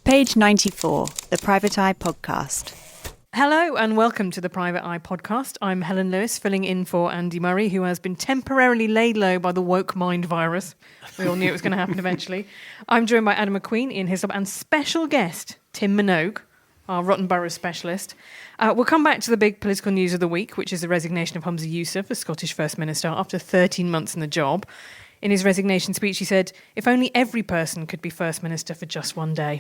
Page 94, the Private Eye Podcast. Hello and welcome to the Private Eye Podcast. I'm Helen Lewis, filling in for Andy Murray, who has been temporarily laid low by the woke mind virus. We all knew it was going to happen eventually. I'm joined by Adam McQueen, Ian Hislop, and special guest Tim Minogue, our Rotten Boroughs specialist. We'll come back to the big political news of the week, which is the resignation of Humza Yousaf, the Scottish First Minister, after 13 months in the job. In his resignation speech, he said, if only every person could be First Minister for just one day.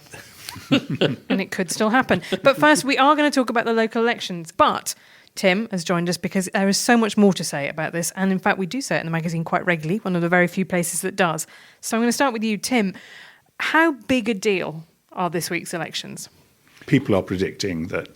And it could still happen. But first, we are going to talk about the local elections. But Tim has joined us because there is so much more to say about this. And in fact, we do say it in the magazine quite regularly, one of the very few places that does. So I'm going to start with you, Tim. How big a deal are this week's elections? People are predicting that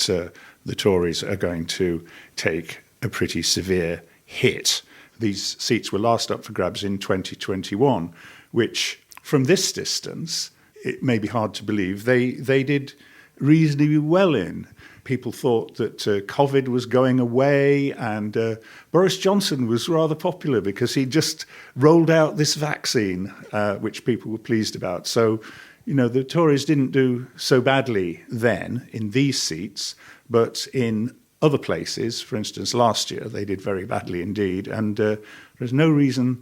the Tories are going to take a pretty severe hit. These seats were last up for grabs in 2021, which, from this distance, it may be hard to believe, they did reasonably well in. People thought that COVID was going away, and Boris Johnson was rather popular because he just rolled out this vaccine, which people were pleased about. So, you know, the Tories didn't do so badly then in these seats, but in other places, for instance, last year, they did very badly indeed, and there's no reason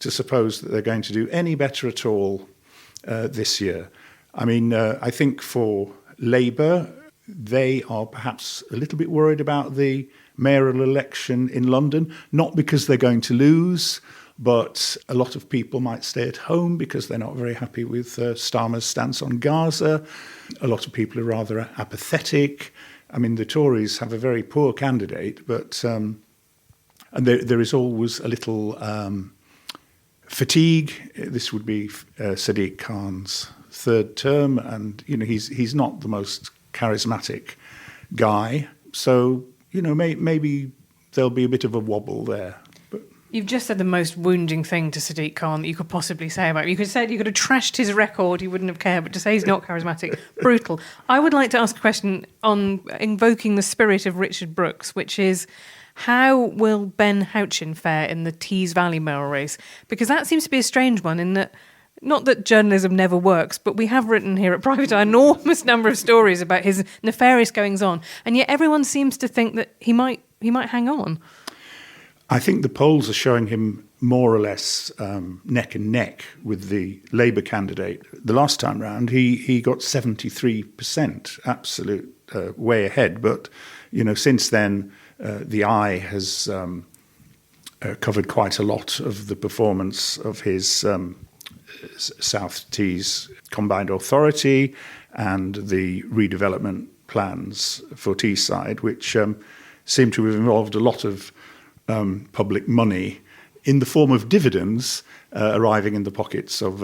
to suppose that they're going to do any better at all this year. I mean, I think for Labour, they are perhaps a little bit worried about the mayoral election in London, not because they're going to lose, but a lot of people might stay at home because they're not very happy with Starmer's stance on Gaza. A lot of people are rather apathetic. I mean, the Tories have a very poor candidate, but and there is always a little fatigue. This would be Sadiq Khan's third term, and you know he's not the most charismatic guy. So you know maybe there'll be a bit of a wobble there. You've just said the most wounding thing to Sadiq Khan that you could possibly say about him. You could have trashed his record, he wouldn't have cared, but to say he's not charismatic, brutal. I would like to ask a question on invoking the spirit of Richard Brooks, which is, how will Ben Houchin fare in the Tees Valley mayoral race? Because that seems to be a strange one in that, not that journalism never works, but we have written here at Private Eye an enormous number of stories about his nefarious goings-on, and yet everyone seems to think that he might hang on. I think the polls are showing him more or less neck and neck with the Labour candidate. The last time round, he got 73%, absolute way ahead. But you know, since then, the Eye has covered quite a lot of the performance of his South Tees Combined Authority and the redevelopment plans for Teesside, which seem to have involved a lot of public money in the form of dividends arriving in the pockets of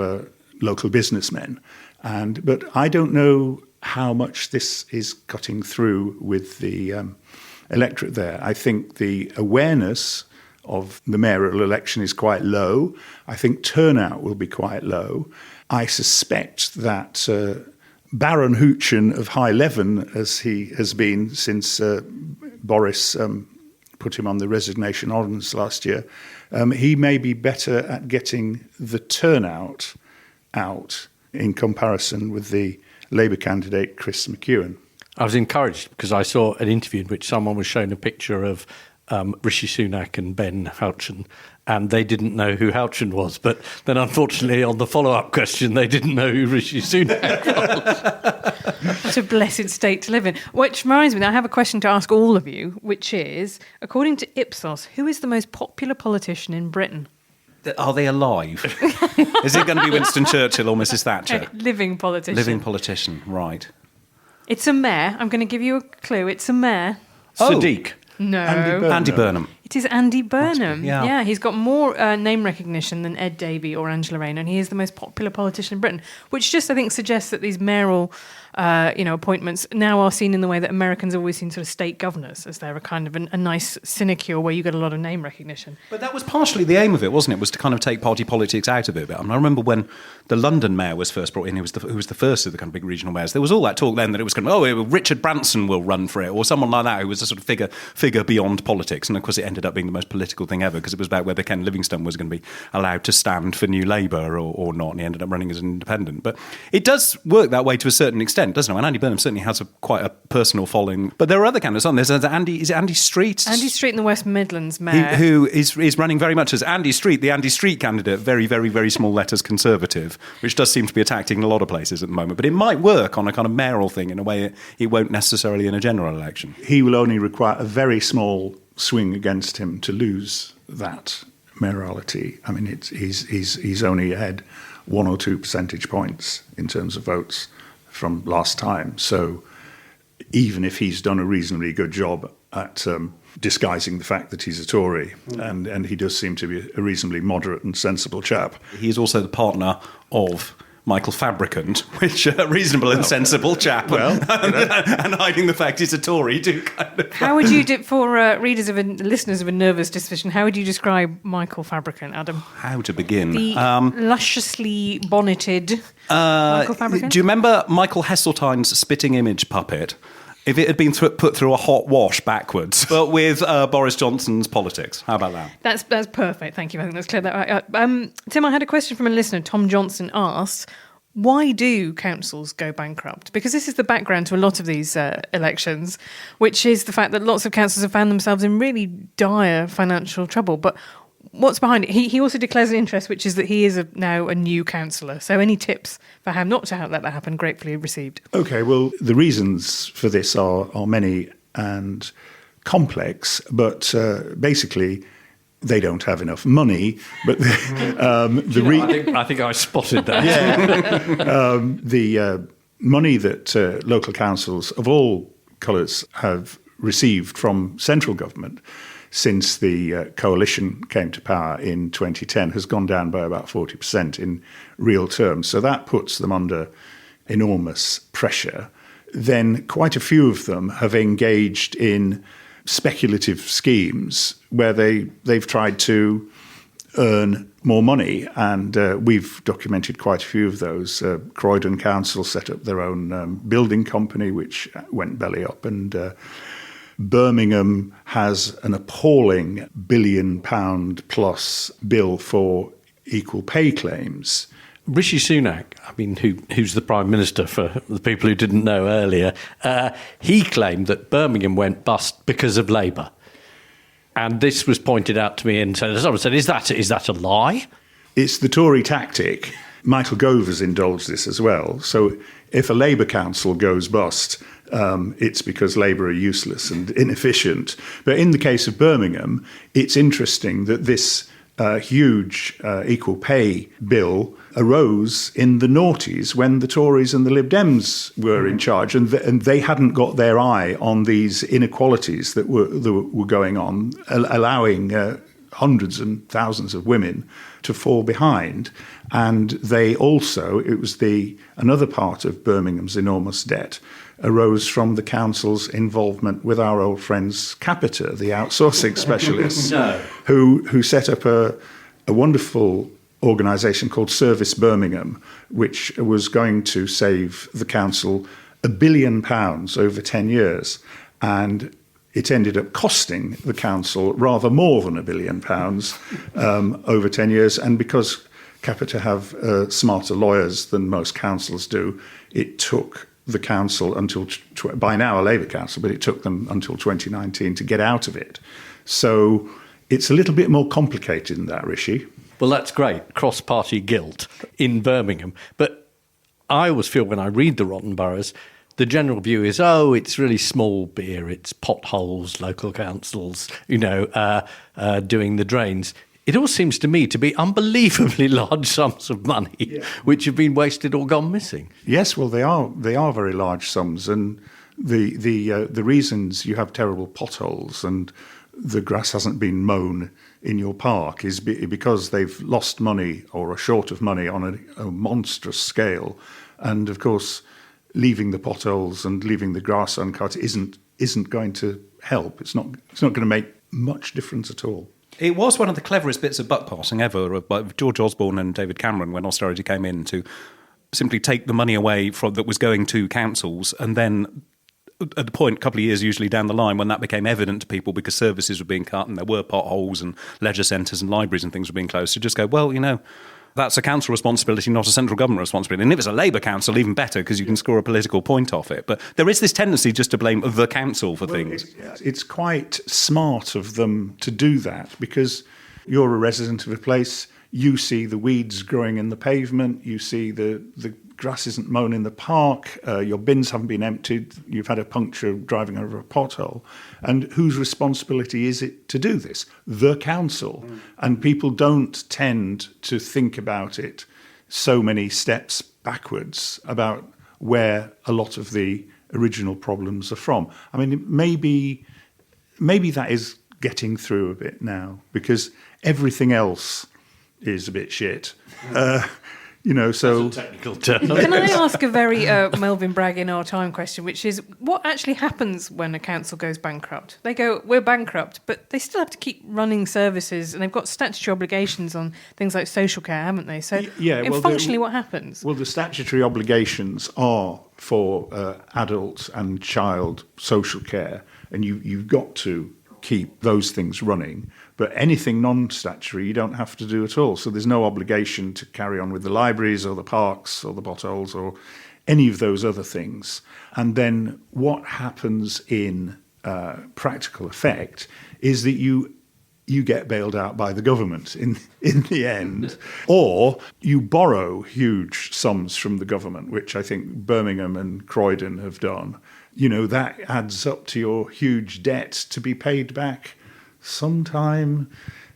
local businessmen. But I don't know how much this is cutting through with the electorate there. I think the awareness of the mayoral election is quite low. I think turnout will be quite low. I suspect that Baron Houchin of High Leven, as he has been since Boris put him on the resignation ordinance last year, he may be better at getting the turnout out in comparison with the Labour candidate, Chris McEwen. I was encouraged because I saw an interview in which someone was shown a picture of Rishi Sunak and Ben Houchin, and they didn't know who Houchin was. But then, unfortunately, on the follow-up question, they didn't know who Rishi Sunak was. What a blessed state to live in. Which reminds me, I have a question to ask all of you, which is, according to Ipsos, who is the most popular politician in Britain? Are they alive? Is it going to be Winston Churchill or Mrs. Thatcher? Living politician. Living politician, right. It's a mayor. I'm going to give you a clue. It's a mayor. Sadiq. No. Andy Burnham. It is Andy Burnham. Yeah. He's got more name recognition than Ed Davey or Angela Rayner, and he is the most popular politician in Britain, which just, I think, suggests that these mayoral appointments now are seen in the way that Americans have always seen sort of state governors, as they're a kind of a nice sinecure where you get a lot of name recognition. But that was partially the aim of it, wasn't it? Was to kind of take party politics out of it a bit. I mean, I remember when the London mayor was first brought in, who was the first of the kind of big regional mayors, there was all that talk then that it was kind of, Richard Branson will run for it, or someone like that who was a sort of figure beyond politics. And of course it ended up being the most political thing ever, because it was about whether Ken Livingstone was going to be allowed to stand for New Labour or not, and he ended up running as an independent. But it does work that way to a certain extent. extent, doesn't it? And Andy Burnham certainly has quite a personal following. But there are other candidates on. There's Andy. Is it Andy Street? Andy Street in the West Midlands mayor. Who is running very much as Andy Street, the Andy Street candidate, very, very, very small letters Conservative, which does seem to be attacked in a lot of places at the moment. But it might work on a kind of mayoral thing in a way it won't necessarily in a general election. He will only require a very small swing against him to lose that mayoralty. I mean, he's only ahead 1 or 2 percentage points in terms of votes from last time. So even if he's done a reasonably good job at disguising the fact that he's a Tory, and he does seem to be a reasonably moderate and sensible chap. He is also the partner of Michael Fabricant, which a reasonable and sensible chap, and hiding the fact he's a Tory too. Kind of. How would you, for listeners of a nervous disposition, how would you describe Michael Fabricant, Adam? How to begin? The lusciously bonneted Michael Fabricant? Do you remember Michael Heseltine's spitting image puppet? If it had been put through a hot wash backwards, but with Boris Johnson's politics. How about that? That's perfect. Thank you. I think that's cleared that right. Tim, I had a question from a listener. Tom Johnson asks, why do councils go bankrupt? Because this is the background to a lot of these elections, which is the fact that lots of councils have found themselves in really dire financial trouble. But what's behind it? He also declares an interest, which is that he is now a new councillor. So any tips for how not to let that happen, gratefully received. OK, well, the reasons for this are many and complex, but basically they don't have enough money. But I think I spotted that. The money that local councils of all colours have received from central government since the coalition came to power in 2010 has gone down by about 40% in real terms. So that puts them under enormous pressure. Then quite a few of them have engaged in speculative schemes where they've tried to earn more money. And we've documented quite a few of those. Croydon Council set up their own building company, which went belly up, and Birmingham has an appalling £1 billion plus bill for equal pay claims. Rishi Sunak, I mean, who's the Prime Minister for the people who didn't know earlier, he claimed that Birmingham went bust because of Labour. And this was pointed out to me, and someone said, is that a lie? It's the Tory tactic. Michael Gove has indulged this as well. So if a Labour council goes bust, it's because Labour are useless and inefficient. But in the case of Birmingham, it's interesting that this huge equal pay bill arose in the noughties when the Tories and the Lib Dems were in charge, and they hadn't got their eye on these inequalities that were going on, allowing hundreds and thousands of women to fall behind. And they also, it was another part of Birmingham's enormous debt arose from the council's involvement with our old friends Capita, the outsourcing specialists, who set up a wonderful organisation called Service Birmingham, which was going to save the council £1 billion over 10 years. And it ended up costing the council rather more than £1 billion over 10 years. And because Capita have smarter lawyers than most councils do, it took the council until, by now a Labour council, but it took them until 2019 to get out of it. So it's a little bit more complicated than that, Rishi. Well, that's great, cross-party guilt in Birmingham. But I always feel when I read the Rotten Boroughs, the general view is, it's really small beer, it's potholes, local councils, doing the drains. It all seems to me to be unbelievably large sums of money which have been wasted or gone missing. Yes, well, they are very large sums, and the reasons you have terrible potholes and the grass hasn't been mown in your park is because they've lost money or are short of money on a monstrous scale, and of course, leaving the potholes and leaving the grass uncut isn't going to help. It's not going to make much difference at all. It was one of the cleverest bits of buck passing ever by George Osborne and David Cameron when austerity came in to simply take the money away that was going to councils, and then at the point, a couple of years usually down the line, when that became evident to people because services were being cut and there were potholes and leisure centres and libraries and things were being closed, to just go, that that's a council responsibility, not a central government responsibility. And if it's a Labour council, even better, because you can score a political point off it. But there is this tendency just to blame the council for things. It's quite smart of them to do that, because you're a resident of a place, you see the weeds growing in the pavement, you see the grass isn't mown in the park, your bins haven't been emptied, you've had a puncture driving over a pothole. And whose responsibility is it to do this? The council. And people don't tend to think about it so many steps backwards about where a lot of the original problems are from. I mean, maybe that is getting through a bit now, because everything else is a bit shit. So That's a technical term. Can I ask a very Melvin Bragg in our time question, which is, what actually happens when a council goes bankrupt? They go, we're bankrupt, but they still have to keep running services, and they've got statutory obligations on things like social care, haven't they? So functionally, what happens? Well, the statutory obligations are for adult and child social care, and you've got to keep those things running. But anything non-statutory, you don't have to do at all. So there's no obligation to carry on with the libraries or the parks or the potholes or any of those other things. And then what happens in practical effect is that you get bailed out by the government in the end, or you borrow huge sums from the government, which I think Birmingham and Croydon have done. That adds up to your huge debt to be paid back sometime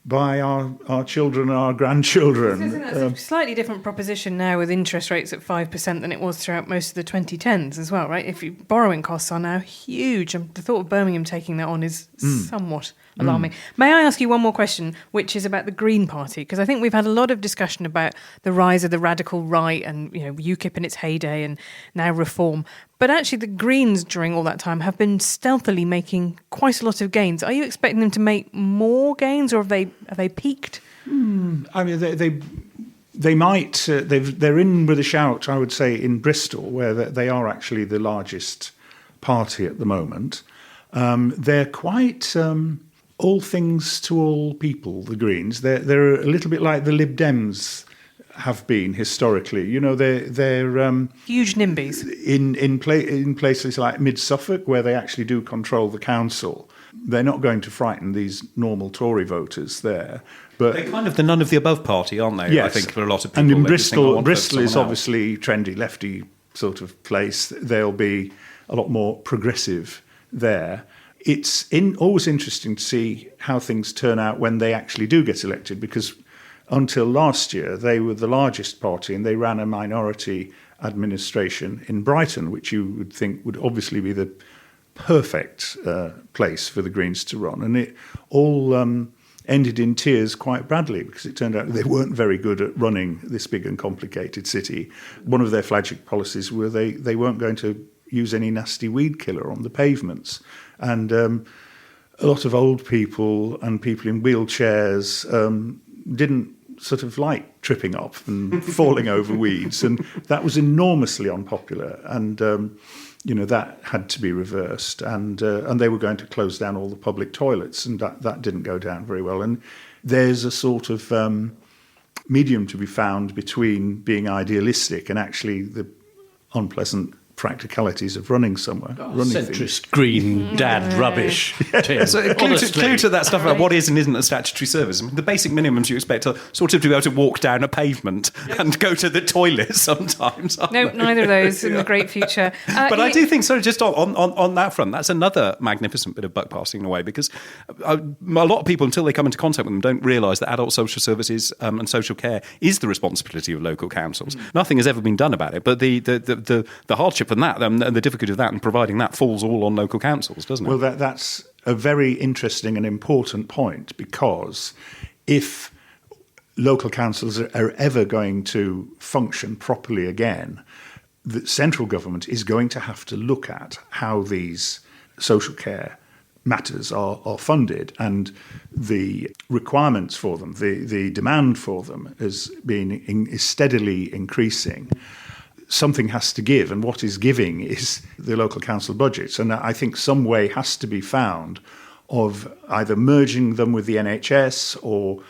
by our children and our grandchildren. It's a slightly different proposition now with interest rates at 5% than it was throughout most of the 2010s as well, right? Borrowing costs are now huge. The thought of Birmingham taking that on is somewhat alarming. May I ask you one more question, which is about the Green Party? Because I think we've had a lot of discussion about the rise of the radical right and UKIP in its heyday and now Reform. But actually the Greens during all that time have been stealthily making quite a lot of gains. Are you expecting them to make more gains, or have they peaked? I mean, they might. They're in with a shout, I would say, in Bristol, where they are actually the largest party at the moment. They're quite all things to all people, the Greens. They're a little bit like the Lib Dems have been historically. They're huge NIMBYs in places like Mid Suffolk, where they actually do control the council. They're not going to frighten these normal Tory voters there. But they're kind of the none of the above party, aren't they? Yes. I think for a lot of people. And in Bristol is obviously trendy, lefty sort of place. They'll be a lot more progressive there. It's always interesting to see how things turn out when they actually do get elected, because until last year, they were the largest party and they ran a minority administration in Brighton, which you would think would obviously be the perfect place for the Greens to run. And it all ended in tears quite badly, because it turned out they weren't very good at running this big and complicated city. One of their flagship policies were they weren't going to use any nasty weed killer on the pavements. And a lot of old people and people in wheelchairs didn't sort of like tripping up and falling over weeds, and that was enormously unpopular, and that had to be reversed, and they were going to close down all the public toilets, and that didn't go down very well. And there's a sort of medium to be found between being idealistic and actually the unpleasant practicalities of running somewhere. Centrist, green, dad rubbish. Tim. So clue to that stuff about what is and isn't a statutory service. I mean, the basic minimums you expect are sort of to be able to walk down a pavement and go to the toilet sometimes. No, neither of those in the great future. But I do think, sorry, just on that front, that's another magnificent bit of buck passing in a way, because a lot of people, until they come into contact with them, don't realise that adult social services and social care is the responsibility of local councils. Nothing has ever been done about it, but the hardship and that and the difficulty of that and providing that falls all on local councils, doesn't it? Well, that's a very interesting and important point, because if local councils are ever going to function properly again, the central government is going to have to look at how these social care matters are funded, and the requirements for them, the demand for them is steadily increasing. Something has to give, and what is giving is the local council budgets. And I think some way has to be found of either merging them with the NHS or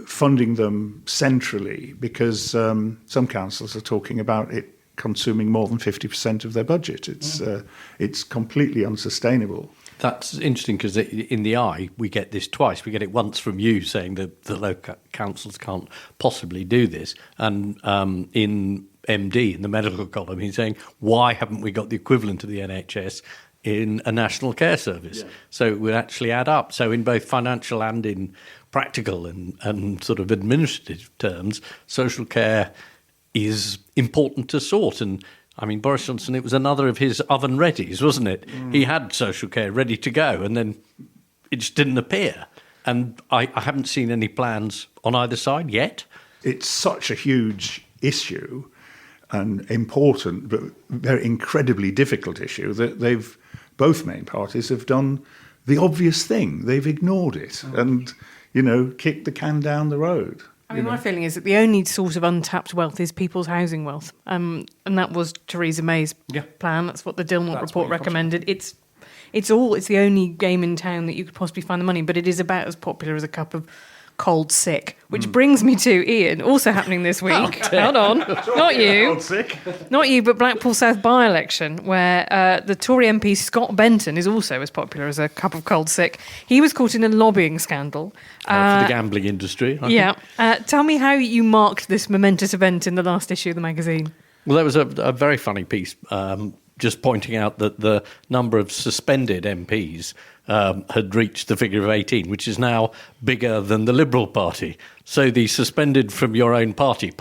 funding them centrally, because some councils are talking about it consuming more than 50% of their budget. It's completely unsustainable. That's interesting because in the Eye, we get this twice. We get it once from you saying that the local councils can't possibly do this. And in MD, in the medical column, he's saying, why haven't we got the equivalent of the NHS in a national care service? Yeah. So it would actually add up. So in both financial and in practical and sort of administrative terms, social care is important to sort. And I mean, Boris Johnson, it was another of his oven readies, wasn't it? He had social care ready to go, and then it just didn't appear. And I haven't seen any plans on either side yet. It's such a huge issue, an important but very incredibly difficult issue, that both main parties have done the obvious thing. They've ignored it and, kicked the can down the road. I mean, my feeling is that the only sort of untapped wealth is people's housing wealth. And that was Theresa May's plan. That's what the Dilmont report recommended. It's the only game in town that you could possibly find the money, but it is about as popular as a cup of cold sick, which brings me to Ian, also happening this week. Hold on, not you, not you, but Blackpool South by-election, where the Tory MP Scott Benton is also as popular as a cup of cold sick. He was caught in a lobbying scandal for the gambling industry. Tell me how you marked this momentous event in the last issue of the magazine. Well, there was a very funny piece just pointing out that the number of suspended MPs had reached the figure of 18, which is now bigger than the Liberal Party. So the suspended from your own party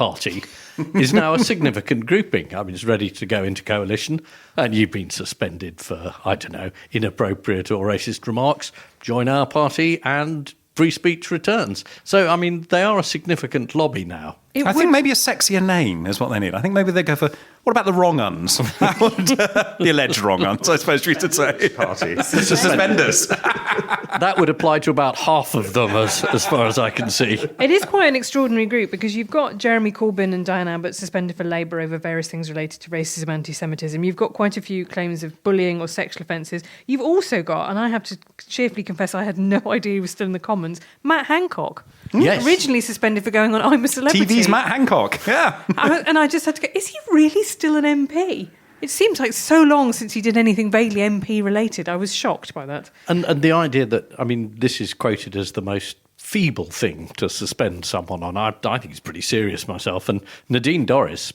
is now a significant grouping. I mean, it's ready to go into coalition, and you've been suspended for, I don't know, inappropriate or racist remarks. Join our party and free speech returns. So, I mean, they are a significant lobby now. I think maybe a sexier name is what they need. I think maybe they go for, what about the wrong uns? The alleged wrong uns, I suppose we should say. Party. The suspenders. That would apply to about half of them, as far as I can see. It is quite an extraordinary group, because you've got Jeremy Corbyn and Diane Abbott suspended for Labour over various things related to racism, anti-Semitism. You've got quite a few claims of bullying or sexual offences. You've also got, and I have to cheerfully confess I had no idea he was still in the Commons, Matt Hancock. Yes. Originally suspended for going on I'm a Celebrity. TV's Matt Hancock, yeah. And I just had to go, is he really still an MP? It seems like so long since he did anything vaguely MP related. I was shocked by that. And the idea that, I mean, this is quoted as the most feeble thing to suspend someone on. I think it's pretty serious myself. And Nadine Dorries,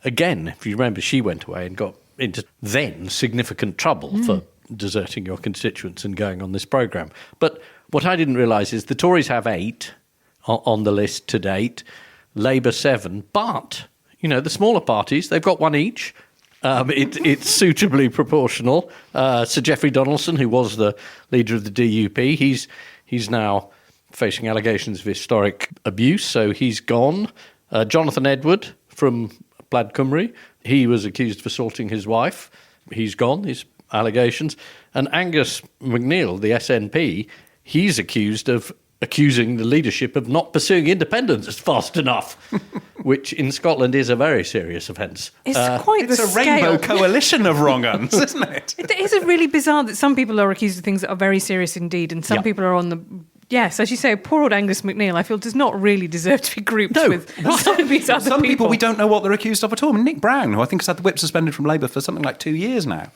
again, if you remember, she went away and got into then significant trouble for deserting your constituents and going on this programme. But what I didn't realise is the Tories have 8 on the list to date, Labour 7, but, the smaller parties, they've got 1 each. It's suitably proportional. Sir Geoffrey Donaldson, who was the leader of the DUP, he's now facing allegations of historic abuse, so he's gone. Jonathan Edward from Plaid Cymru, he was accused of assaulting his wife. He's gone, his allegations. And Angus MacNeil, the SNP, he's accused of accusing the leadership of not pursuing independence fast enough, which in Scotland is a very serious offence. It's quite the scale. It's a rainbow coalition of wrong uns, isn't it? It is really bizarre that some people are accused of things that are very serious indeed, and some people are on the... Yes, as you say, poor old Angus MacNeil, I feel, does not really deserve to be grouped with some of these other Some people we don't know what they're accused of at all. I mean, Nick Brown, who I think has had the whip suspended from Labour for something like 2 years now.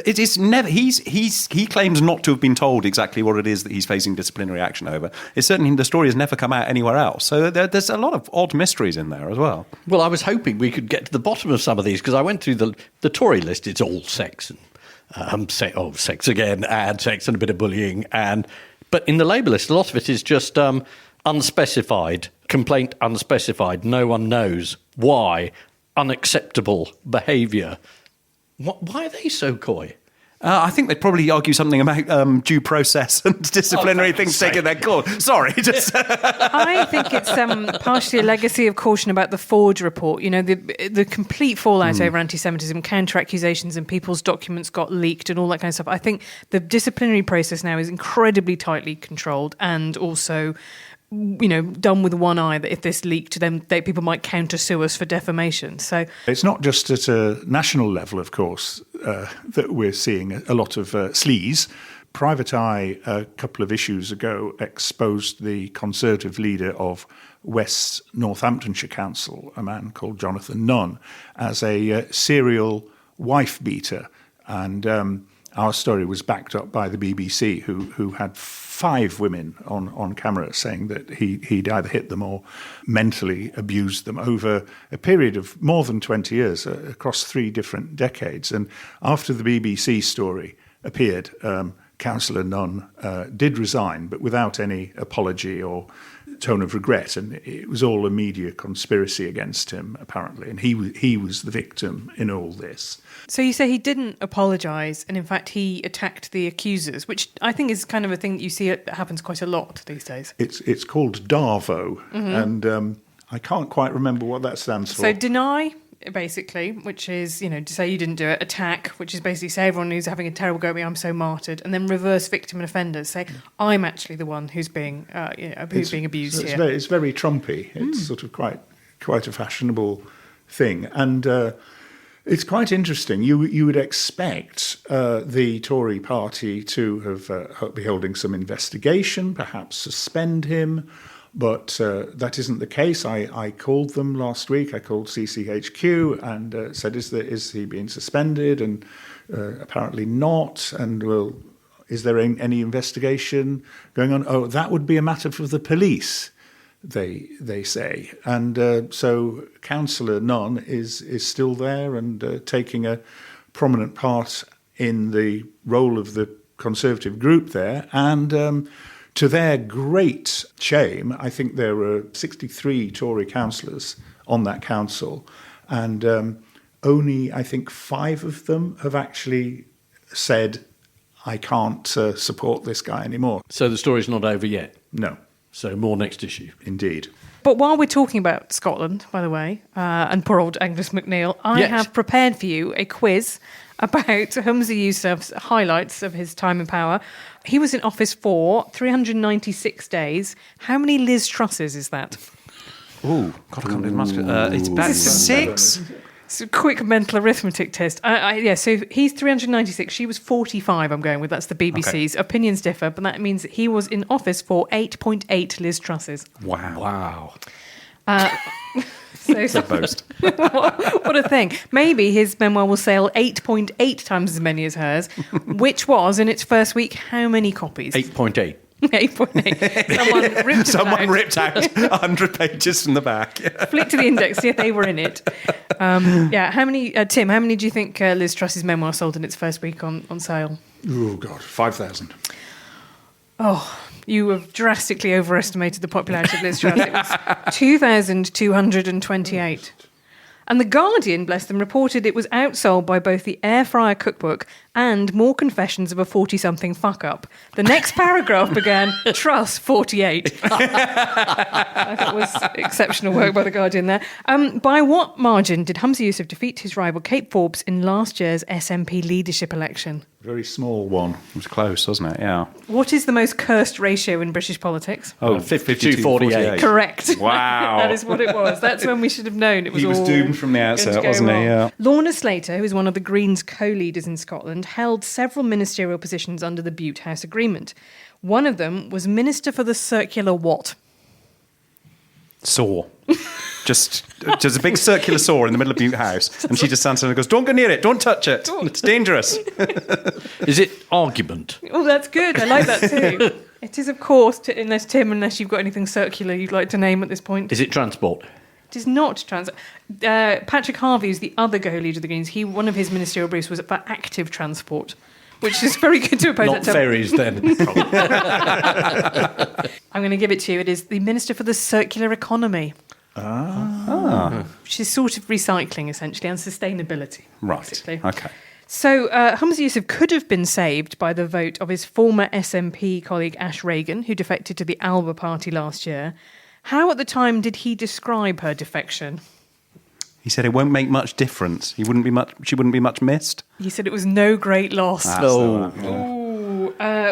It is never. He claims not to have been told exactly what it is that he's facing disciplinary action over. It's certainly the story has never come out anywhere else. So there's a lot of odd mysteries in there as well. Well, I was hoping we could get to the bottom of some of these, because I went through the Tory list. It's all sex and sex again, and sex and a bit of bullying, but in the Labour list, a lot of it is just unspecified complaint, unspecified. No one knows why. Unacceptable behaviour. Why are they so coy? I think they'd probably argue something about due process and disciplinary things taking their course. Sorry. I think it's partially a legacy of caution about the Forge report. The complete fallout over anti-Semitism, counter-accusations, and people's documents got leaked and all that kind of stuff. I think the disciplinary process now is incredibly tightly controlled, and also done with one eye, that if this leaked, then people might counter-sue us for defamation. So it's not just at a national level, of course, that we're seeing a lot of sleaze, Private Eye, a couple of issues ago, exposed the Conservative leader of West Northamptonshire Council, a man called Jonathan Nunn, as a serial wife beater. And our story was backed up by the BBC, who had 5 women on camera saying that he'd either hit them or mentally abused them over a period of more than 20 years, across 3 different decades. And after the BBC story appeared, Councillor Nunn did resign, but without any apology or tone of regret, and it was all a media conspiracy against him, apparently, and he was the victim in all this. So you say he didn't apologise, and in fact he attacked the accusers, which I think is kind of a thing that you see that happens quite a lot these days. It's called DARVO, and I can't quite remember what that stands for. So deny, basically, which is, to say you didn't do it. Attack, which is basically say everyone who's having a terrible go at me, I'm so martyred. And then reverse victim and offenders, say I'm actually the one who's being abused here. It's very Trumpy. It's sort of quite a fashionable thing, and it's quite interesting. You would expect the Tory party to have be holding some investigation, perhaps suspend him. But that isn't the case. I called them last week. I called CCHQ and said, is he being suspended? And apparently not. And is there any investigation going on? Oh, that would be a matter for the police, they say. And so Councillor Nunn is still there and taking a prominent part in the role of the Conservative group there. And to their great shame, I think there were 63 Tory councillors on that council, and only, I think, 5 of them have actually said, I can't support this guy anymore. So the story's not over yet? No. So more next issue? Indeed. But while we're talking about Scotland, by the way, and poor old Angus MacNeil, I have prepared for you a quiz about Humza Yousaf's highlights of his time in power. He was in office for 396 days. How many Liz Trusses is that? Ooh, God, I can't believe it's about 6. It's a quick mental arithmetic test. So he's 396. She was 45, I'm going with. That's the BBC's. Okay. Opinions differ, but that means that he was in office for 8.8 Liz Trusses. Wow. So boast. What a thing. Maybe his memoir will sell 8.8 times as many as hers, which was, in its first week, how many copies? 8.8. 8.8. Someone ripped out 100 pages from the back. Flick to the index, see if they were in it. How many, Tim, how many do you think Liz Truss's memoir sold in its first week on sale? Oh, God, 5,000. Oh, you have drastically overestimated the popularity of Liz Truss. It was 2,228. And The Guardian, bless them, reported it was outsold by both the Air Fryer Cookbook and More Confessions of a 40-something fuck-up. The next paragraph began, Truss, 48. I thought it was exceptional work by The Guardian there. By what margin did Humza Yousaf defeat his rival Kate Forbes in last year's SNP leadership election? Very small one. It was close, wasn't it? Yeah. What is the most cursed ratio in British politics? Oh, 52-48. Correct. Wow. That is what it was. That's when we should have known it was He was all doomed from the outset, wasn't he? Yeah. Lorna Slater, who is one of the Greens' co-leaders in Scotland, held several ministerial positions under the Bute House Agreement. One of them was Minister for the Circular what? Saw. Just a big circular saw in the middle of Bute House, and she just stands there and goes, "Don't go near it, don't touch it, it's dangerous." Is it argument? Oh, that's good. I like that too. It is, of course, unless you've got anything circular you'd like to name at this point. Is it transport? It is not transport. Patrick Harvey is the other co-leader of the Greens. One of his ministerial briefs was for active transport, which is very good to oppose. Not ferries, then. I'm going to give it to you. It is the Minister for the Circular Economy. Which is sort of recycling, essentially, and sustainability. Right. Basically. Okay. So Humza Yousaf could have been saved by the vote of his former SNP colleague Ash Regan, who defected to the Alba party last year. How at the time did he describe her defection? He said it won't make much difference. She wouldn't be much missed. He said it was no great loss.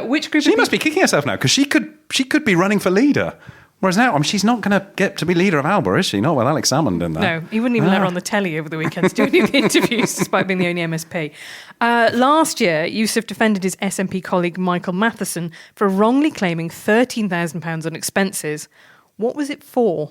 Which Which group? She must be kicking herself now because she could be running for leader. Whereas now, she's not going to get to be leader of Alba, is she? Not with Alex Salmond in there. No, he wouldn't even let her on the telly over the weekends doing the interviews, despite being the only MSP. Last year, Yousaf defended his SNP colleague Michael Matheson for wrongly claiming £13,000 on expenses. What was it for?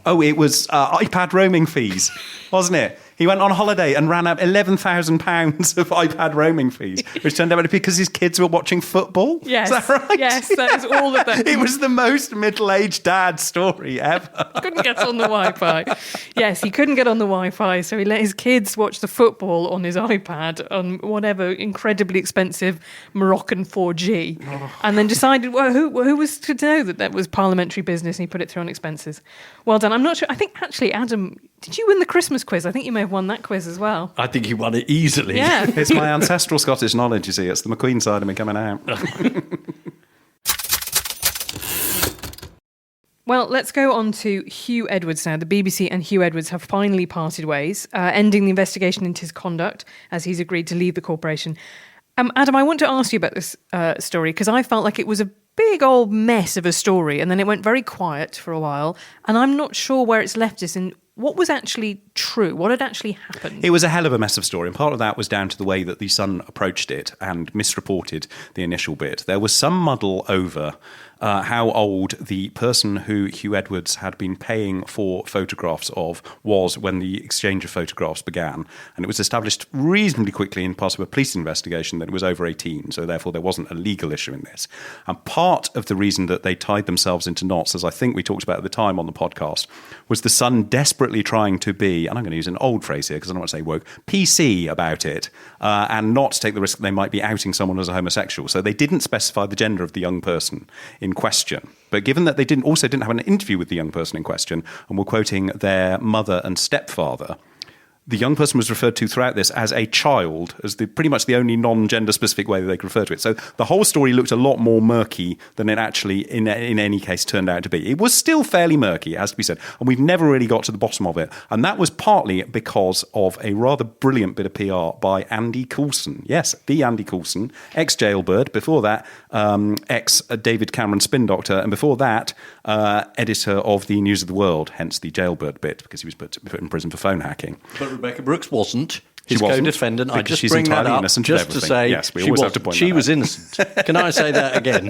Oh, it was iPad roaming fees, wasn't it? He went on holiday and ran up £11,000 of iPad roaming fees, which turned out to be because his kids were watching football. Yes. Is that right? Yes, that is all of that. It was the most middle-aged dad story ever. Couldn't get on the Wi-Fi. Yes, he couldn't get on the Wi-Fi, so he let his kids watch the football on his iPad on whatever incredibly expensive Moroccan 4G, and then decided, well, who was to know that was parliamentary business, and he put it through on expenses. Well done. I'm not sure. I think actually, Adam, did you win the Christmas quiz? I think you may have won that quiz as well. I think he won it easily. Yeah. It's my ancestral Scottish knowledge, you see. It's the McQueen side of me coming out. Well, let's go on to Hugh Edwards now. The BBC and Hugh Edwards have finally parted ways, ending the investigation into his conduct as he's agreed to leave the corporation. Adam, I want to ask you about this story because I felt like it was a big old mess of a story and then it went very quiet for a while and I'm not sure where it's left us in what was actually true, what had actually happened. It was a hell of a mess of story, and part of that was down to the way that the Sun approached it and misreported the initial bit. There was some muddle over how old the person who Hugh Edwards had been paying for photographs of was when the exchange of photographs began. And it was established reasonably quickly in part of a police investigation that it was over 18, so therefore there wasn't a legal issue in this. And part of the reason that they tied themselves into knots, as I think we talked about at the time on the podcast, was the Sun desperately trying to be, and I'm going to use an old phrase here because I don't want to say woke, PC about it, and not take the risk that they might be outing someone as a homosexual. So they didn't specify the gender of the young person in question. But given that they didn't have an interview with the young person in question and were quoting their mother and stepfather, the young person was referred to throughout this as a child, as pretty much the only non-gender specific way that they could refer to it. So the whole story looked a lot more murky than it actually, in any case, turned out to be. It was still fairly murky, it has to be said, and we've never really got to the bottom of it. And that was partly because of a rather brilliant bit of PR by Andy Coulson. Yes, the Andy Coulson, ex-jailbird, before that, ex-David Cameron spin doctor, and before that, editor of the News of the World, hence the jailbird bit, because he was put in prison for phone hacking. But Rebecca Brooks wasn't. His She wasn't, co-defendant. I because just she's bring that entirely up innocent of just to everything. say Yes, we always have to point she that was out. innocent. Can I say that again?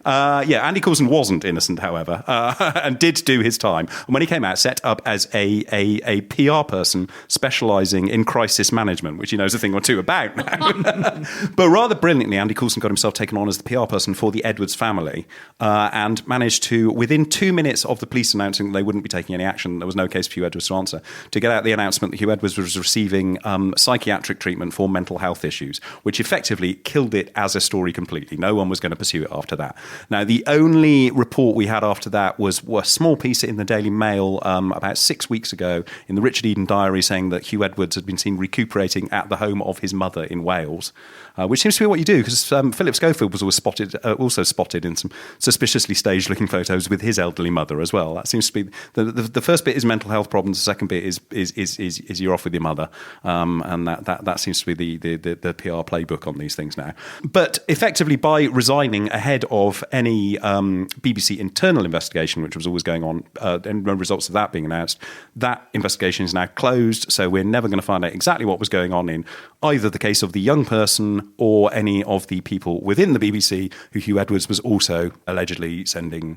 Yeah, Andy Coulson wasn't innocent, however, and did do his time. And when he came out, set up as a PR person specialising in crisis management, which he knows a thing or two about now. But rather brilliantly, Andy Coulson got himself taken on as the PR person for the Edwards family and managed to, within 2 minutes of the police announcing that they wouldn't be taking any action, there was no case for Hugh Edwards to answer, to get out the announcement that Hugh Edwards was receiving psychiatric treatment for mental health issues, which effectively killed it as a story completely. No one was going to pursue it after that. Now, the only report we had after that was a small piece in the Daily Mail about 6 weeks ago in the Richard Eden Diary saying that Hugh Edwards had been seen recuperating at the home of his mother in Wales, which seems to be what you do, because Philip Schofield was also spotted in some suspiciously staged-looking photos with his elderly mother as well. That seems to be the first bit is mental health problems. The second bit is you're off with your mother, and that seems to be the PR playbook on these things now. But effectively, by resigning ahead of any BBC internal investigation, which was always going on, and the results of that being announced, that investigation is now closed. So we're never going to find out exactly what was going on in either the case of the young person or any of the people within the BBC who Hugh Edwards was also allegedly sending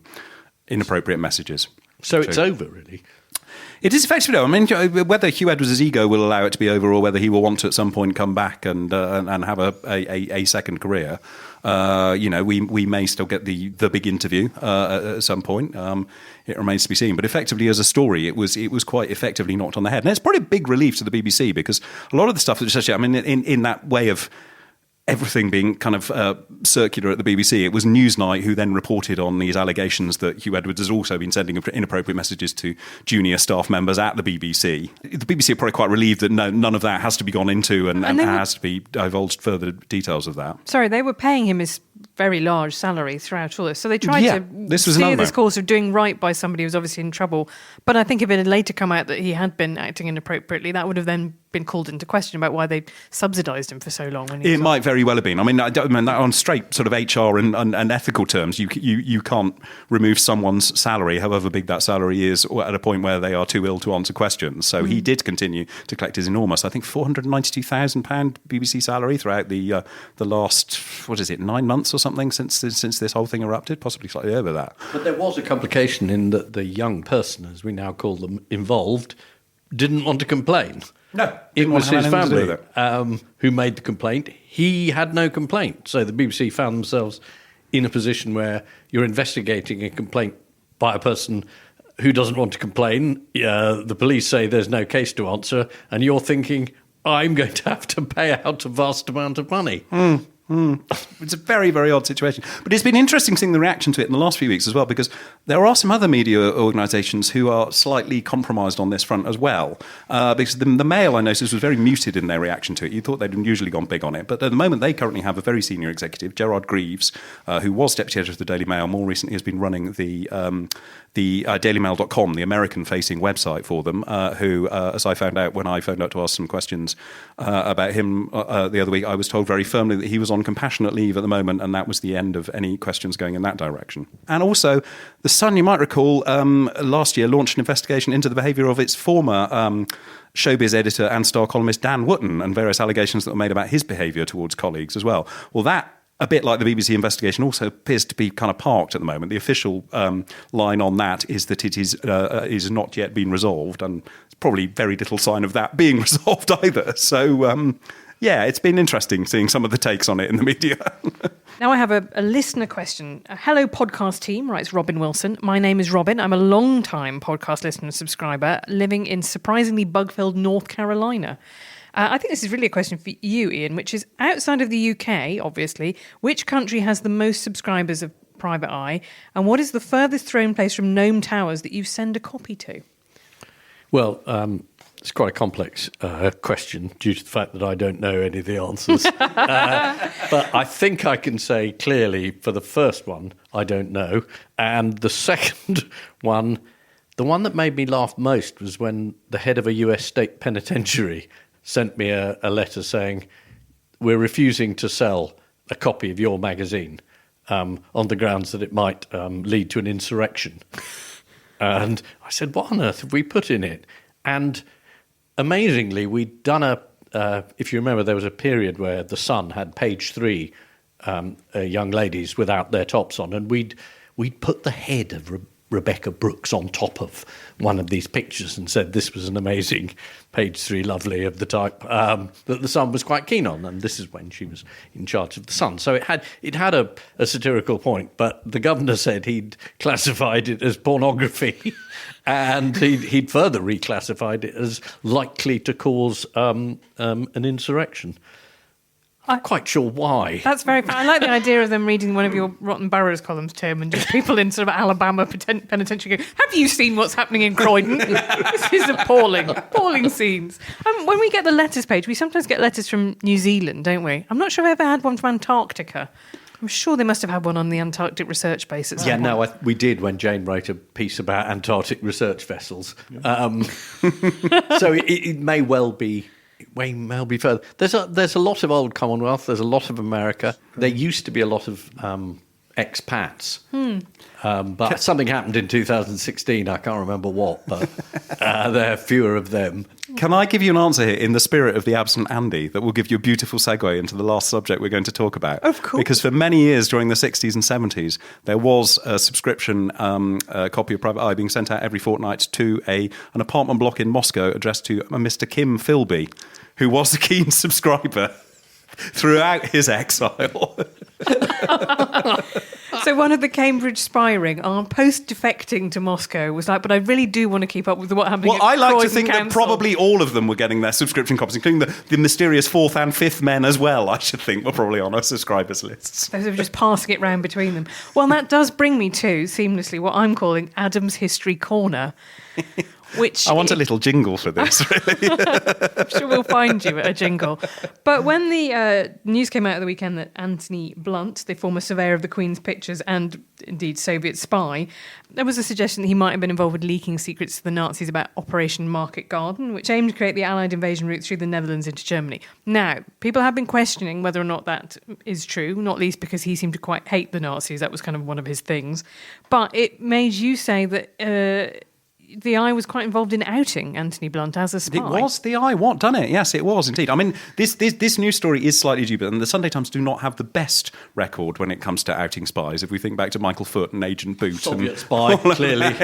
inappropriate messages. So it's over, really. It is effectively. I mean, whether Hugh Edwards' ego will allow it to be over, or whether he will want to at some point come back and have a second career, we may still get the big interview at some point. It remains to be seen. But effectively, as a story, it was quite effectively knocked on the head, and it's probably a big relief to the BBC because a lot of the stuff that just, I mean, in that way of everything being kind of circular at the BBC, it was Newsnight who then reported on these allegations that Hugh Edwards has also been sending inappropriate messages to junior staff members at the BBC. The BBC are probably quite relieved that none of that has to be gone into and has to be divulged further details of that. Sorry, they were paying him his very large salary throughout all this. So they tried to this was steer this course of doing right by somebody who was obviously in trouble. But I think if it had later come out that he had been acting inappropriately, that would have then been called into question about why they subsidised him for so long. When he It was might very well have been. I mean that on straight sort of HR and ethical terms, you can't remove someone's salary, however big that salary is, at a point where they are too ill to answer questions. So he did continue to collect his enormous, I think, £492,000 BBC salary throughout the last 9 months or something since this whole thing erupted, possibly slightly over that. But there was a complication in that the young person, as we now call them, involved, didn't want to complain. No, it was his family family who made the complaint. He had no complaint. So the BBC found themselves in a position where you're investigating a complaint by a person who doesn't want to complain. The police say there's no case to answer, and you're thinking, I'm going to have to pay out a vast amount of money. It's a very, very odd situation. But it's been interesting seeing the reaction to it in the last few weeks as well, because there are some other media organisations who are slightly compromised on this front as well. Because the Mail, I noticed, was very muted in their reaction to it. You thought they'd usually gone big on it. But at the moment, they currently have a very senior executive, Gerard Greaves, who was deputy editor of the Daily Mail, more recently has been running the dailymail.com, the American-facing website for them, who, as I found out when I phoned up to ask some questions about him the other week, I was told very firmly that he was on compassionate leave at the moment, and that was the end of any questions going in that direction. And also, The Sun, you might recall, last year launched an investigation into the behaviour of its former showbiz editor and star columnist Dan Wootton, and various allegations that were made about his behaviour towards colleagues as well. Well, that, a bit like the BBC investigation, also appears to be kind of parked at the moment. The official line on that is that it is not yet been resolved, and there's probably very little sign of that being resolved either. So, yeah, it's been interesting seeing some of the takes on it in the media. Now I have a listener question. Hello, podcast team, writes Robin Wilson. My name is Robin. I'm a long-time podcast listener and subscriber living in surprisingly bug-filled North Carolina. I think this is really a question for you, Ian, which is, outside of the UK, obviously, which country has the most subscribers of Private Eye, and what is the furthest thrown place from Nome Towers that you send a copy to? Well, it's quite a complex question due to the fact that I don't know any of the answers. But I think I can say clearly for the first one, I don't know. And the second one, the one that made me laugh most was when the head of a US state penitentiary sent me a letter saying, we're refusing to sell a copy of your magazine on the grounds that it might lead to an insurrection. And I said, what on earth have we put in it? And amazingly, we'd done if you remember, there was a period where The Sun had page 3 young ladies without their tops on, and we'd put the head of Rebecca Brooks on top of one of these pictures and said this was an amazing page 3 lovely of the type that The Sun was quite keen on, and this is when she was in charge of The Sun. So it had a satirical point, but the governor said he'd classified it as pornography and he'd further reclassified it as likely to cause an insurrection. I'm quite sure why. That's very fun. I like the idea of them reading one of your Rotten Boroughs columns, Tim, and just people in sort of Alabama penitentiary go, have you seen what's happening in Croydon? This is appalling scenes. When we get the letters page, we sometimes get letters from New Zealand, don't we? I'm not sure I've ever had one from Antarctica. I'm sure they must have had one on the Antarctic Research Base at some point. We did when Jane wrote a piece about Antarctic research vessels. So it may well be... Way may be further. There's a lot of old Commonwealth. There's a lot of America. There used to be a lot of expats, but something happened in 2016. I can't remember what, but there are fewer of them. Can I give you an answer here in the spirit of the absent Andy that will give you a beautiful segue into the last subject we're going to talk about? Of course. Because for many years during the 60s and 70s, there was a subscription copy of Private Eye being sent out every fortnight to an apartment block in Moscow addressed to a Mr. Kim Philby, who was a keen subscriber throughout his exile. So one of the Cambridge spy ring, post-defecting to Moscow, was like, but I really do want to keep up with what happened at I like Croydon to think Council. that probably all of them were getting their subscription copies, including the mysterious 4th and 5th men as well, I should think, were probably on our subscribers lists. Those are just passing it round between them. Well, that does bring me to, seamlessly, what I'm calling Adam's History Corner. which... I want a little jingle for this, really. I'm sure we'll find you a jingle. But when the news came out of the weekend that Anthony Blunt, the former surveyor of the Queen's pictures and indeed Soviet spy, there was a suggestion that he might have been involved with leaking secrets to the Nazis about Operation Market Garden, which aimed to create the Allied invasion route through the Netherlands into Germany. Now, people have been questioning whether or not that is true, not least because he seemed to quite hate the Nazis. That was kind of one of his things. But it made you say that... the Eye was quite involved in outing Anthony Blunt as a spy. It was the Eye, what, done it? Yes, it was indeed. I mean, this news story is slightly dubious, and the Sunday Times do not have the best record when it comes to outing spies. If we think back to Michael Foot and Agent Boot, Soviet spy, clearly.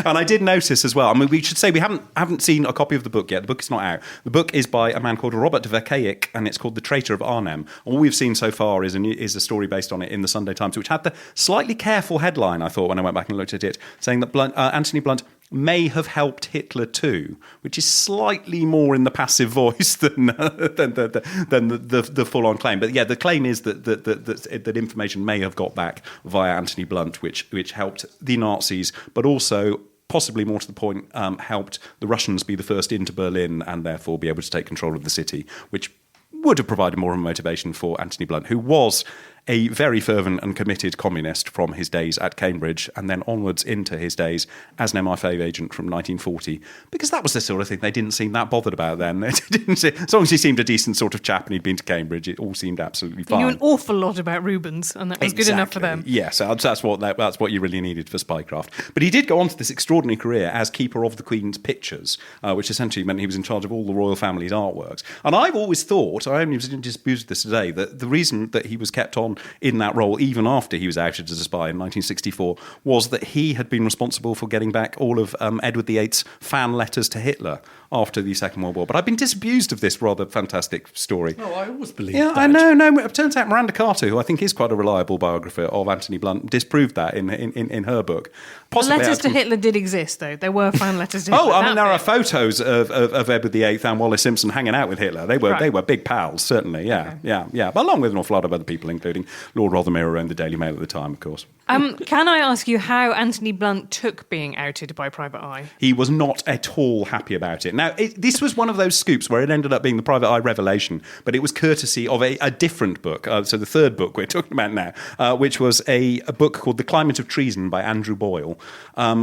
And I did notice as well. I mean, we should say we haven't seen a copy of the book yet. The book is not out. The book is by a man called Robert de Verkeijk, and it's called The Traitor of Arnhem. All we've seen so far is a story based on it in the Sunday Times, which had the slightly careful headline, I thought, when I went back and looked at it, saying that Anthony Blunt may have helped Hitler too, which is slightly more in the passive voice than the full-on claim. But yeah, the claim is that information may have got back via Anthony Blunt, which helped the Nazis, but also, possibly more to the point, helped the Russians be the first into Berlin and therefore be able to take control of the city, which would have provided more of a motivation for Anthony Blunt, who was a very fervent and committed communist from his days at Cambridge and then onwards into his days as an MI5 agent from 1940, because that was the sort of thing they didn't seem that bothered about then. They didn't see, as long as he seemed a decent sort of chap and he'd been to Cambridge, it all seemed absolutely fine. He knew an awful lot about Rubens, and that was good enough for them. Yes, that's what you really needed for spycraft. But he did go on to this extraordinary career as keeper of the Queen's pictures, which essentially meant he was in charge of all the royal family's artworks. And I've always thought, I only disputed this today, that the reason that he was kept on in that role, even after he was outed as a spy in 1964, was that he had been responsible for getting back all of Edward VIII's fan letters to Hitler after the Second World War. But I've been disabused of this rather fantastic story. Oh, I always believed that. I know. No, it turns out Miranda Carter, who I think is quite a reliable biographer of Anthony Blunt, disproved that in her book. Possibly the letters to Hitler did exist, though. There were fan letters to Hitler. I mean, there are photos of Edward VIII and Wallace Simpson hanging out with Hitler. They were big pals, certainly, yeah. But along with an awful lot of other people, including Lord Rothermere, who owned the Daily Mail at the time, of course. Can I ask you how Anthony Blunt took being outed by Private Eye? He was not at all happy about it. Now, this was one of those scoops where it ended up being the Private Eye revelation, but it was courtesy of a different book, so the third book we're talking about now, which was a book called The Climate of Treason by Andrew Boyle,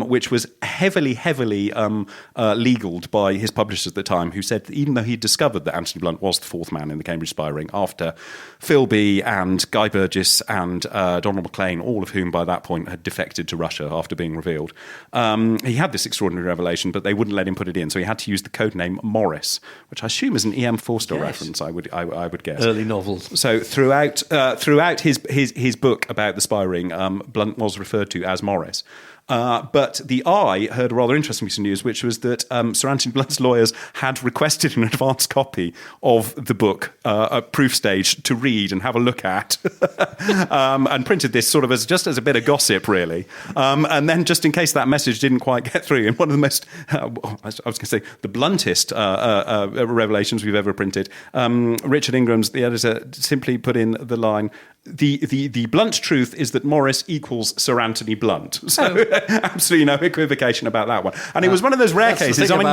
which was heavily legaled by his publishers at the time, who said that even though he'd discovered that Anthony Blunt was the fourth man in the Cambridge spy ring after Philby and Guy Burgess and Donald Maclean, all of whom by that point had defected to Russia after being revealed. He had this extraordinary revelation, but they wouldn't let him put it in, so he had to use the code name Morris, which I assume is an E.M. Forster reference, I would guess. Early novels. So throughout his book about the spy ring, Blunt was referred to as Morris. But the Eye heard a rather interesting piece of news, which was that Sir Anthony Blunt's lawyers had requested an advance copy of the book at proof stage to read and have a look at, and printed this sort of as a bit of gossip, really. And then, just in case that message didn't quite get through, in one of the most, I was going to say, the bluntest revelations we've ever printed, Richard Ingram's, the editor, simply put in the line, The blunt truth is that Morris equals Sir Anthony Blunt. So absolutely no equivocation about that one. And it was one of those rare cases. I mean,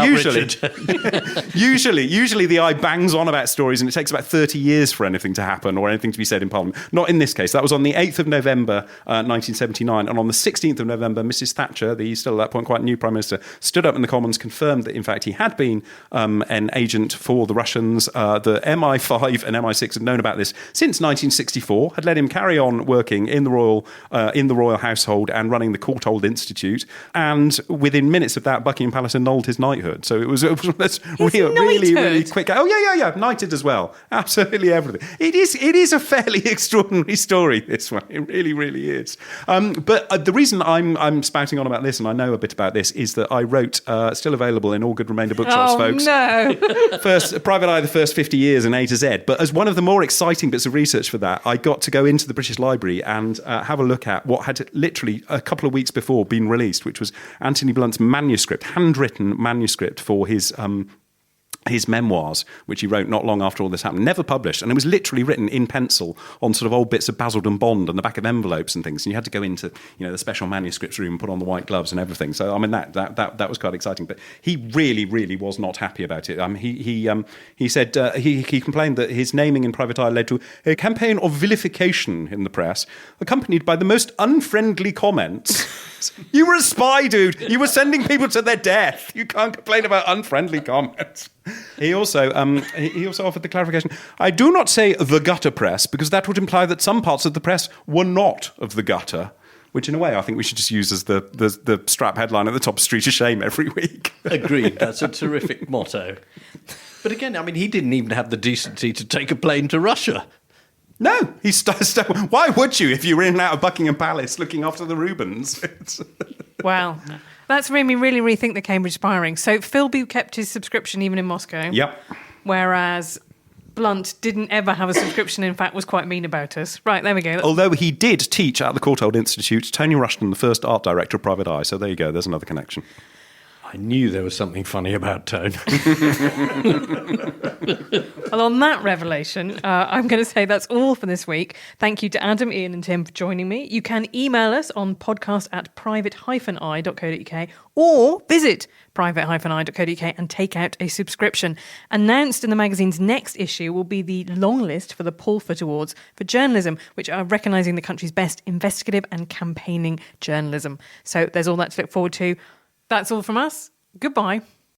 usually the Eye bangs on about stories and it takes about 30 years for anything to happen or anything to be said in Parliament. Not in this case. That was on the 8th of November, 1979. And on the 16th of November, Mrs. Thatcher, the still at that point quite new Prime Minister, stood up in the Commons, confirmed that, in fact, he had been an agent for the Russians. The MI5 and MI6 had known about this since 1964, had let him carry on working in the royal household and running the Courtauld Institute, and within minutes of that, Buckingham Palace annulled his knighthood. So it was really quick. Oh yeah, knighted as well. Absolutely everything. It is a fairly extraordinary story, this one. It really is. But the reason I'm spouting on about this, and I know a bit about this, is that I wrote, still available in all good remainder bookshops, folks. No. Private Eye, the first 50 years in A to Z. But as one of the more exciting bits of research for that, I got to go into the British Library and have a look at what had literally a couple of weeks before been released, which was Anthony Blunt's manuscript, handwritten manuscript for his his memoirs, which he wrote not long after all this happened, never published. And it was literally written in pencil on sort of old bits of Basildon Bond and the back of envelopes and things. And you had to go into, the special manuscripts room and put on the white gloves and everything. So, I mean, that was quite exciting. But he really, really was not happy about it. He said he complained that his naming in Private Eye led to a campaign of vilification in the press, accompanied by the most unfriendly comments. You were a spy, dude. You were sending people to their death. You can't complain about unfriendly comments. He also offered the clarification, I do not say the gutter press, because that would imply that some parts of the press were not of the gutter, which in a way I think we should just use as the strap headline at the top of Street of Shame every week. Agreed. That's a terrific motto. But again, I mean, he didn't even have the decency to take a plane to Russia. No, why would you if you were in and out of Buckingham Palace looking after the Rubens? Wow. That's made me really rethink the Cambridge spying. So Philby kept his subscription even in Moscow. Yep. Whereas Blunt didn't ever have a subscription, in fact was quite mean about us. Right, there we go. Although he did teach at the Courtauld Institute, Tony Rushton, the first art director of Private Eye. So there you go, there's another connection. I knew there was something funny about Tone. Well, on that revelation, I'm going to say that's all for this week. Thank you to Adam, Ian and Tim for joining me. You can email us on podcast@private-eye.co.uk or visit private-eye.co.uk and take out a subscription. Announced in the magazine's next issue will be the long list for the Paul Foot Awards for journalism, which are recognising the country's best investigative and campaigning journalism. So there's all that to look forward to. That's all from us. Goodbye.